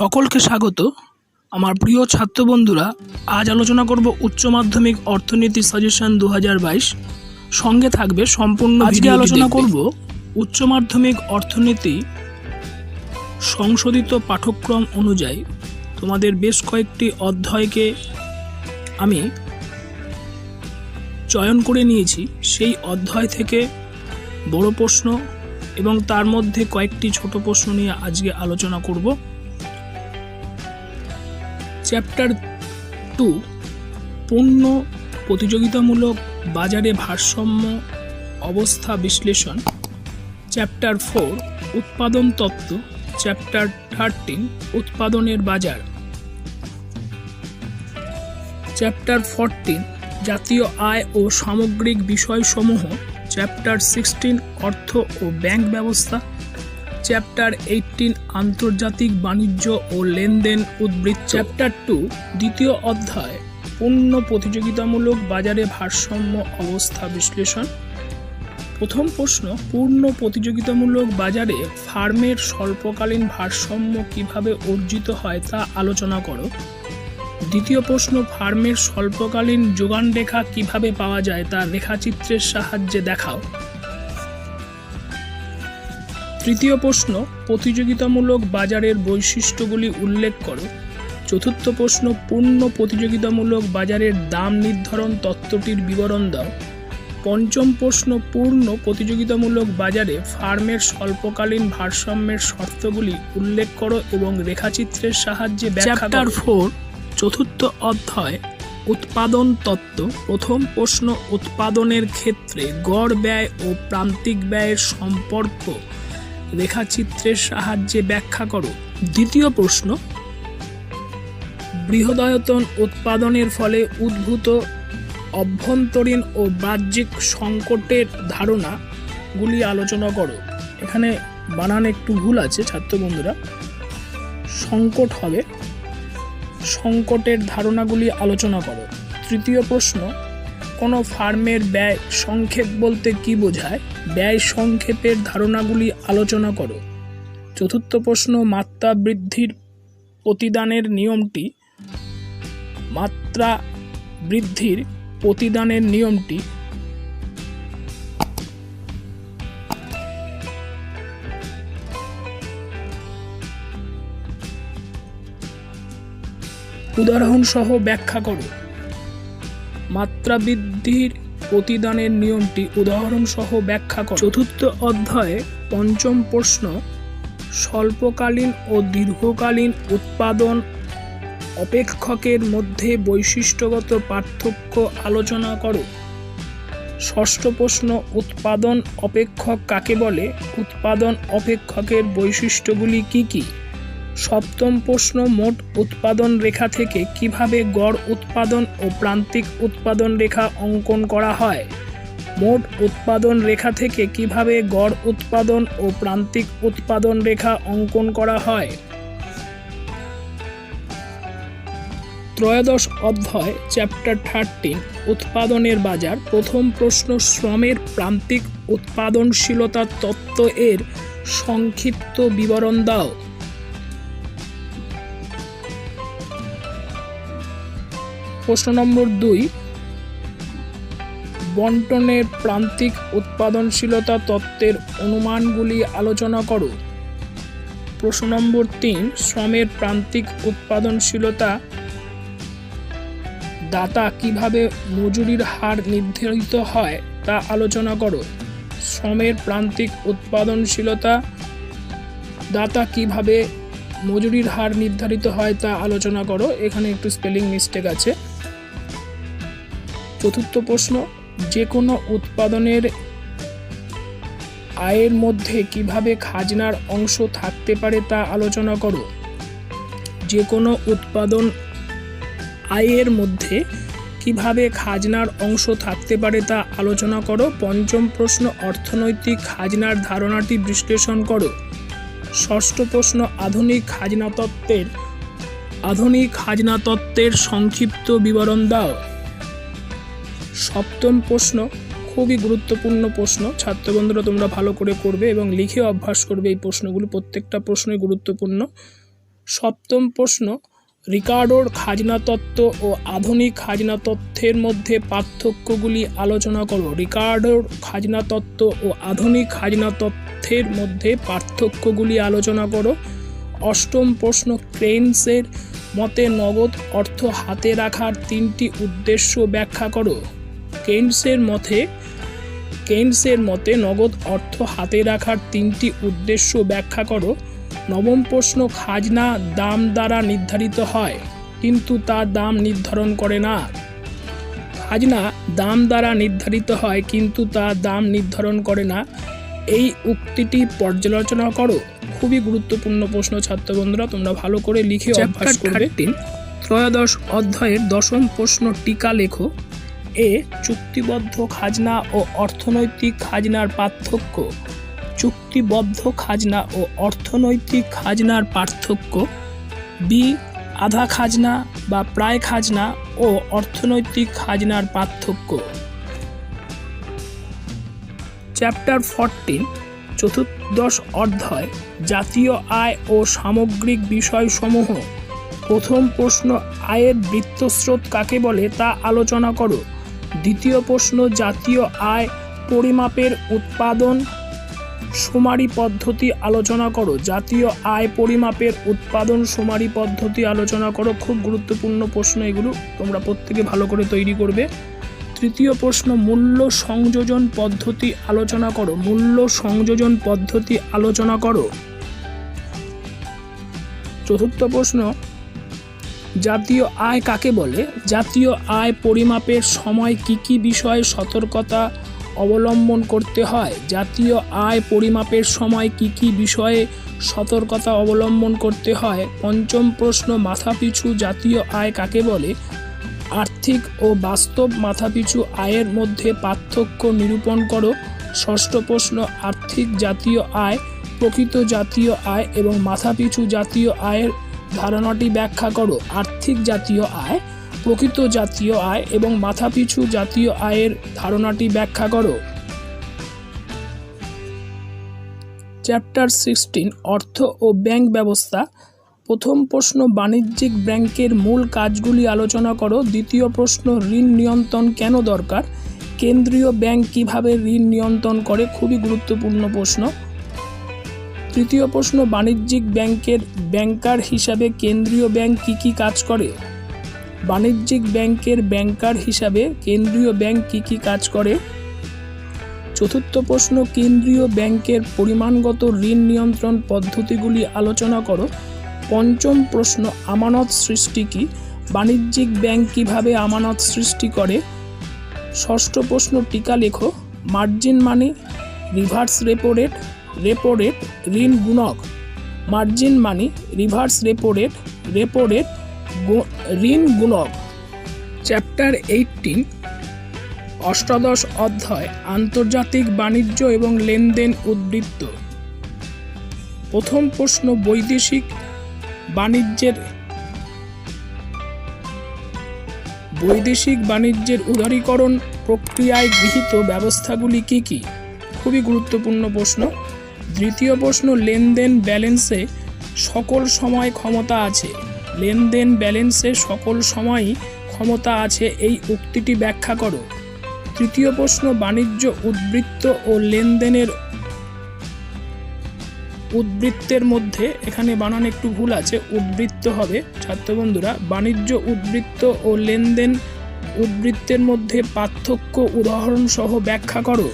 সকলকে স্বাগত। আমার প্রিয় ছাত্র বন্ধুরা, আজ আলোচনা করব উচ্চ মাধ্যমিক অর্থনীতি সাজেশন 2022। সঙ্গে থাকবে সম্পূর্ণ ভিডিও। আলোচনা করব উচ্চ মাধ্যমিক অর্থনীতি সংশোধিত পাঠ্যক্রম অনুযায়ী তোমাদের বেশ কয়েকটি অধ্যায়কে আমি চয়ন করে নিয়েছি। সেই অধ্যায় থেকে বড় প্রশ্ন এবং তার মধ্যে কয়েকটি ছোট প্রশ্ন নিয়ে আজকে আলোচনা করব। চ্যাপ্টার 2 পণ্য প্রতিযোগিতামূলক বাজারে ভারসাম্য অবস্থা বিশ্লেষণ, চ্যাপ্টার 4 উৎপাদন তত্ত্ব, চ্যাপ্টার 13 উৎপাদনের বাজার, চ্যাপ্টার 14 জাতীয় আয় ও সামগ্রিক বিষয়সমূহ, চ্যাপ্টার 16 অর্থ ও ব্যাংক ব্যবস্থা, চ্যাপ্টার 18 আন্তর্জাতিক বাণিজ্য ও লেনদেন উদ্বৃত্ত। চ্যাপ্টার 2 দ্বিতীয় অধ্যায় পণ্য প্রতিযোগিতামূলক বাজারে ভারসাম্য অবস্থা বিশ্লেষণ। প্রথম প্রশ্ন, পূর্ণ প্রতিযোগিতামূলক বাজারে ফার্মের স্বল্পকালীন ভারসাম্য কিভাবে অর্জিত হয় তা আলোচনা করো। দ্বিতীয় প্রশ্ন, ফার্মের স্বল্পকালীন যোগান রেখা কিভাবে পাওয়া যায় তা রেখাচিত্রের সাহায্যে দেখাও। তৃতীয় প্রশ্ন, প্রতিযোগিতামূলক বাজারের বৈশিষ্ট্যগুলি উল্লেখ করো। চতুর্থ প্রশ্ন, পূর্ণ প্রতিযোগিতামূলক বাজারের দাম নির্ধারণ তত্ত্বটির বিবরণ দাও। পঞ্চম প্রশ্ন, পূর্ণ প্রতিযোগিতামূলক বাজারে ফার্মের স্বল্পকালীন ভারসাম্যের শর্তগুলি উল্লেখ করো এবং রেখাচিত্রের সাহায্যে ব্যাখ্যা করো। চ্যাপ্টার 4 চতুর্থ অধ্যায় উৎপাদন তত্ত্ব। প্রথম প্রশ্ন, উৎপাদনের ক্ষেত্রে গড় ব্যয় ও প্রান্তিক ব্যয়ের সম্পর্ক রেখাচিত্রের সাহায্যে ব্যাখ্যা করো। দ্বিতীয় প্রশ্ন, বৃহদায়তন উৎপাদনের ফলে উদ্ভূত অভ্যন্তরীণ ও বাহ্যিক সংকটের ধারণাগুলি আলোচনা করো। এখানে বানান একটু ভুল আছে ছাত্র বন্ধুরা, সংকট হবে, সংকটের ধারণাগুলি আলোচনা করো। তৃতীয় প্রশ্ন, কোনো ফার্মের ব্যয় সংক্ষেপ বলতে কি বোঝায়? ব্যয় সংক্ষেপের ধারণাগুলি আলোচনা করো। চতুর্থ প্রশ্ন, মাত্রা বৃদ্ধির প্রতিদানের নিয়মটি। মাত্রা বৃদ্ধির প্রতিদানের নিয়মটি। উদাহরণ সহ ব্যাখ্যা করো। মাত্রা বৃদ্ধির প্রতিদানের নিয়মটি উদাহরণ সহ ব্যাখ্যা করো। চতুর্থ অধ্যায়ে পঞ্চম প্রশ্ন, স্বল্পকালীন ও দীর্ঘকালীন উৎপাদন অপেক্ষকের মধ্যে বৈশিষ্ট্যগত পার্থক্য আলোচনা করো। ষষ্ঠ প্রশ্ন, উৎপাদন অপেক্ষক কাকে বলে? উৎপাদন অপেক্ষকের বৈশিষ্ট্যগুলি কি কি? সপ্তম প্রশ্ন, মোট উৎপাদন রেখা থেকে কিভাবে গড় উৎপাদন ও প্রান্তিক উৎপাদন রেখা অঙ্কন করা হয়? মোট উৎপাদন রেখা থেকে কিভাবে গড় উৎপাদন ও প্রান্তিক উৎপাদন রেখা অঙ্কন করা হয়? ত্রয়োদশ অধ্যায় চ্যাপ্টার 13 উৎপাদনের বাজার। প্রথম প্রশ্ন, শ্রমের প্রান্তিক উৎপাদনশীলতা তত্ত্ব এর সংক্ষিপ্ত বিবরণ দাও। প্রশ্ন নম্বর 2, বন্টনের প্রান্তিক উৎপাদনশীলতা তত্ত্বের অনুমানগুলি আলোচনা করো। প্রশ্ন নম্বর 3, শ্রমের প্রান্তিক উৎপাদনশীলতা দাতা কিভাবে মজুরির হার নির্ধারিত হয় তা আলোচনা করো। শ্রমের প্রান্তিক উৎপাদনশীলতা দাতা কিভাবে মজুরির হার নির্ধারিত হয় তা আলোচনা করো। এখানে একটু স্পেলিং মিস্টেক আছে। চতুর্থ প্রশ্ন, যে কোনো উৎপাদনের আয়ের মধ্যে কিভাবে খাজনার অংশ থাকতে পারে তা আলোচনা করো। যে কোনো উৎপাদন আয়ের মধ্যে কিভাবে খাজনার অংশ থাকতে পারে তা আলোচনা করো। পঞ্চম প্রশ্ন, অর্থনৈতিক খাজনার ধারণাটি বিশ্লেষণ করো। ষষ্ঠ প্রশ্ন, আধুনিক খাজনা তত্ত্বের সংক্ষিপ্ত বিবরণ দাও। সপ্তম প্রশ্ন, খুবই গুরুত্বপূর্ণ প্রশ্ন, ছাত্র বন্ধুরা তোমরা ভালো করে করবে এবং লিখে অভ্যাস করবে এই প্রশ্নগুলো, প্রত্যেকটা প্রশ্নই গুরুত্বপূর্ণ। সপ্তম প্রশ্ন, রিকার্ডোর খাজনা তত্ত্ব ও আধুনিক খাজনা তথ্যের মধ্যে পার্থক্যগুলি আলোচনা করো। রিকার্ডোর খাজনা তত্ত্ব ও আধুনিক খাজনা তথ্যের মধ্যে পার্থক্যগুলি আলোচনা করো। অষ্টম প্রশ্ন, কেইনসের মতে নগদ অর্থ হাতে রাখার তিনটি উদ্দেশ্য ব্যাখ্যা করো। কেইনসের মতে নগদ অর্থ হাতে রাখার তিনটি উদ্দেশ্য ব্যাখ্যা করো। নবম প্রশ্ন, খাজনা দাম দ্বারা নির্ধারিত হয় কিন্তু তা দাম নির্ধারণ করে না। খাজনা দাম দ্বারা নির্ধারিত হয় কিন্তু তা দাম নির্ধারণ করে না, এই উক্তিটি পর্যালোচনা করো। খুবই গুরুত্বপূর্ণ প্রশ্ন ছাত্র বন্ধুরা, তোমরা ভালো করে লিখে অভ্যাস করবে। ত্রয়োদশ অধ্যায়ের দশম প্রশ্ন, টিকা লেখো। এ, চুক্তিবদ্ধ খাজনা ও অর্থনৈতিক খাজনার পার্থক্য। চুক্তিবদ্ধ খাজনা ও অর্থনৈতিক খাজনার পার্থক্য। বি, আধা খাজনা বা প্রায় খাজনা ও অর্থনৈতিক খাজনার পার্থক্য। চ্যাপ্টার 14, চতুর্দশ অধ্যায়, জাতীয় আয় ও সামগ্রিক বিষয়সমূহ। প্রথম প্রশ্ন, আয়ের বৃত্তস্রোত কাকে বলে তা আলোচনা করো। দ্বিতীয় প্রশ্ন, জাতীয় আয় পরিমাপের উৎপাদন শুমারি পদ্ধতি আলোচনা করো। জাতীয় আয় পরিমাপের উৎপাদন শুমারি পদ্ধতি আলোচনা করো। খুব গুরুত্বপূর্ণ প্রশ্ন এগুলো, তোমরা প্রত্যেকে ভালো করে তৈরি করবে। তৃতীয় প্রশ্ন, মূল্য সংযোজন পদ্ধতি আলোচনা করো। মূল্য সংযোজন পদ্ধতি আলোচনা করো। চতুর্থ প্রশ্ন, জাতীয় আয় কাকে বলে। জাতীয় আয় পরিমাপের সময় কি কি বিষয়ে সতর্কতা অবলম্বন করতে হয়। জাতীয় আয় পরিমাপের সময় কি কি বিষয়ে সতর্কতা অবলম্বন করতে হয়। পঞ্চম প্রশ্ন, মাথাপিছু জাতীয় আয় কাকে বলে। আর্থিক ও বাস্তব মাথাপিছু আয়ের মধ্যে পার্থক্য নিরূপণ করো। ষষ্ঠ প্রশ্ন, আর্থিক জাতীয় আয়, প্রকৃত জাতীয় আয় এবং মাথাপিছু জাতীয় আয়ের ধারণাটি ব্যাখ্যা করো। আর্থিক জাতীয় আয়, প্রকৃত জাতীয় আয় এবং মাথাপিছু জাতীয় আয়ের ধারণাটি ব্যাখ্যা করো। চ্যাপ্টার 16, অর্থ ও ব্যাংক ব্যবস্থা। প্রথম প্রশ্ন, বাণিজ্যিক ব্যাংকের মূল কাজগুলি আলোচনা করো। দ্বিতীয় প্রশ্ন, ঋণ নিয়ন্ত্রণ কেন দরকার। কেন্দ্রীয় ব্যাংক কিভাবে ঋণ নিয়ন্ত্রণ করে। খুবই গুরুত্বপূর্ণ প্রশ্ন। তৃতীয় প্রশ্ন, বাণিজ্যিক ব্যাংকের ব্যাংকার হিসাবে কেন্দ্রীয় ব্যাংক কি কি কাজ করে। বাণিজ্যিক ব্যাংকের ব্যাংকার হিসাবে কেন্দ্রীয় ব্যাংক কি কি কাজ করে। চতুর্থ প্রশ্ন, কেন্দ্রীয় ব্যাংকের পরিমাণগত ঋণ নিয়ন্ত্রণ পদ্ধতিগুলি আলোচনা করো। পঞ্চম প্রশ্ন, আমানত সৃষ্টি কি। বাণিজ্যিক ব্যাংক কিভাবে আমানত সৃষ্টি করে। ষষ্ঠ প্রশ্ন, টিকা লেখো। Margin money, reverse repo rate, repo rate, ঋণ গুণক। Margin money, reverse repo rate, repo rate, ঋণ গুণক। চ্যাপ্টার 18, অষ্টাদশ অধ্যায়, আন্তর্জাতিক বাণিজ্য এবং লেনদেন উদ্বৃত্ত। প্রথম প্রশ্ন, বৈদেশিক বাণিজ্যের উদারীকরণ প্রক্রিয়ায় গৃহীত ব্যবস্থাগুলি কি কি। খুবই গুরুত্বপূর্ণ প্রশ্ন। দ্বিতীয় প্রশ্ন, লেনদেন ব্যালেন্সে সকল সময় ক্ষমতা আছে। লেনদেন ব্যালেন্সে সকল সময়ই ক্ষমতা আছে, এই উক্তিটি ব্যাখ্যা করো। তৃতীয় প্রশ্ন, বাণিজ্য উদ্বৃত্ত ও লেনদেনের উদ্বৃত্তের মধ্যে, এখানে বানান একটু ভুল আছে, উদ্বৃত্ত হবে ছাত্র বন্ধুরা। বাণিজ্য উদ্বৃত্ত ও লেনদেন উদ্বৃত্তের মধ্যে পার্থক্য উদাহরণ সহ ব্যাখ্যা করো।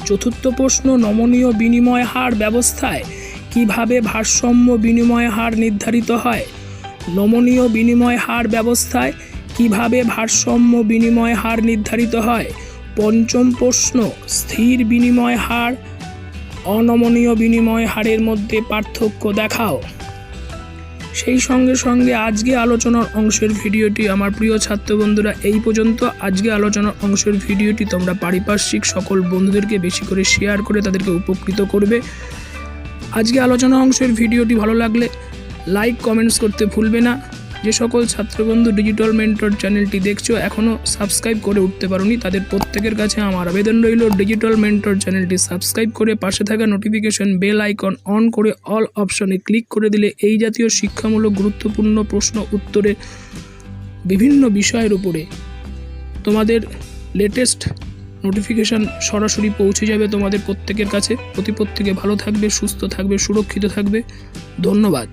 চতুর্থ প্রশ্ন, নমনীয় বিনিময় হার ব্যবস্থায় কিভাবে ভারসাম্য বিনিময় হার নির্ধারিত হয়। নমনীয় বিনিময় হার ব্যবস্থায় কিভাবে ভারসাম্য বিনিময় হার নির্ধারিত হয়। পঞ্চম প্রশ্ন, স্থির বিনিময় হার অনমনীয় বিনিময় হারের মধ্যে পার্থক্য দেখাও। সেই সঙ্গে সঙ্গে আজকে আলোচনার অংশের ভিডিওটি আমার প্রিয় ছাত্র বন্ধুরা এই পর্যন্ত। আজকে আলোচনার অংশের ভিডিওটি তোমরা পারিপার্শ্বিক সকল বন্ধুদেরকে বেশি করে শেয়ার করে তাদেরকে উপকৃত করবে। আজকে আলোচনা অংশের ভিডিওটি ভালো লাগলে লাইক কমেন্টস করতে ভুলবে না। যে সকল ছাত্রবন্ধু ডিজিটাল মেন্টর চ্যানেলটি দেখছো এখনও সাবস্ক্রাইব করে উঠতে পারোনি, তাদের প্রত্যেকের কাছে আমার আবেদন রইল ডিজিটাল মেন্টর চ্যানেলটি সাবস্ক্রাইব করে পাশে থাকা নোটিফিকেশন বেল আইকন অন করে অল অপশনে ক্লিক করে দিলে এই জাতীয় শিক্ষামূলক গুরুত্বপূর্ণ প্রশ্ন উত্তরে বিভিন্ন বিষয়ের উপরে তোমাদের লেটেস্ট নোটিফিকেশান সরাসরি পৌঁছে যাবে তোমাদের প্রত্যেকের কাছে। প্রত্যেকে ভালো থাকবে, সুস্থ থাকবে, সুরক্ষিত থাকবে। ধন্যবাদ।